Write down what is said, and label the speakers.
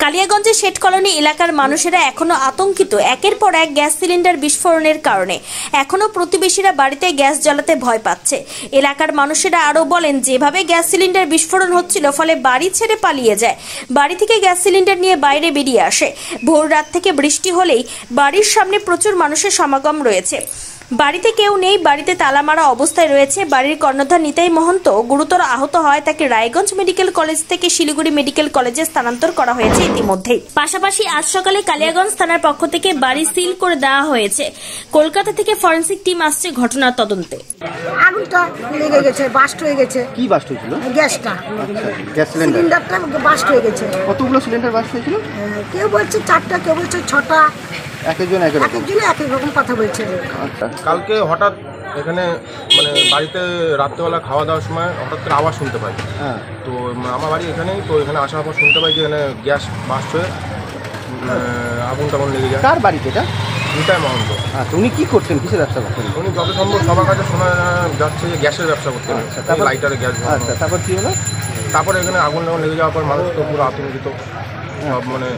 Speaker 1: কালিয়াগঞ্জের Seth colony এলাকার মানুষেরা এখনো আতঙ্কিত একের পর এক গ্যাস সিলিন্ডার বিস্ফোরণের কারণে। এখনো প্রতিবেশীরা বাড়িতে গ্যাস জ্বালাতে ভয় পাচ্ছে। এলাকার মানুষেরা আরো বলেন, যেভাবে গ্যাস সিলিন্ডার বিস্ফোরণ হচ্ছিল ফলে বাড়ি ছেড়ে পালিয়ে যায়। বাড়ি থেকে গ্যাস সিলিন্ডার নিয়ে বাইরে বেরিয়ে আসে। ভোর রাত থেকে বৃষ্টি হলেই বাড়ির সামনে প্রচুর মানুষের সমাগম রয়েছে। বাড়িতে কেউ নেই, বাড়িতে তালা মারা অবস্থায় রয়েছে। বাড়ির কর্ণধার নিতাই মহন্ত গুরুতর আহত হয়। তাকে রায়গঞ্জ মেডিকেল কলেজ থেকে শিলিগুড়ি মেডিকেল কলেজে স্থানান্তর করা হয়েছে ইতিমধ্যেই। পাশাপাশি আজ সকালে কালিয়াগঞ্জ থানার পক্ষ থেকে বাড়ি সিল করে দেওয়া হয়েছে। কলকাতা থেকে ফরেনসিক টিম আসছে ঘটনার তদন্তে।
Speaker 2: আগুনটা লেগে গেছে, বাস্ট হয়ে গেছে।
Speaker 3: কি বাস্ট হয়েছিল?
Speaker 2: গ্যাসটা,
Speaker 3: গ্যাস
Speaker 2: সিলিন্ডারটা বাস্ট হয়ে গেছে।
Speaker 3: কতগুলো সিলিন্ডার বাস্ট হয়েছিল?
Speaker 2: কেউ বলছে 4টা, কেউ বলছে 6টা।
Speaker 3: একজন এক
Speaker 2: রকম কথা বলছে।
Speaker 4: কালকে হঠাৎ এখানে মানে বাড়িতে রাত্রেবেলা খাওয়া দাওয়ার সময় হঠাৎ করে আওয়াজ শুনতে পাই। তো আমার বাড়ি এখানেই, তো এখানে আসার পর শুনতে পাই যে এখানে গ্যাস বাস্ট হয়ে আগুন টাগুন লেগে যায়।
Speaker 3: কার বাড়িতে এটা?
Speaker 4: নিতাই মহন্ত।
Speaker 3: উনি কি করতেন, কিসের ব্যবসা করতেন?
Speaker 4: উনি যত সম্ভব সবার কাছে শোনা যাচ্ছে যে গ্যাসের ব্যবসা করতেন। লাইটারে গ্যাস।
Speaker 3: আচ্ছা, তারপর কি হলো?
Speaker 4: তারপরে এখানে আগুন লেগে যাওয়ার পর মানুষ তো পুরো আতঙ্কিত, সব মানে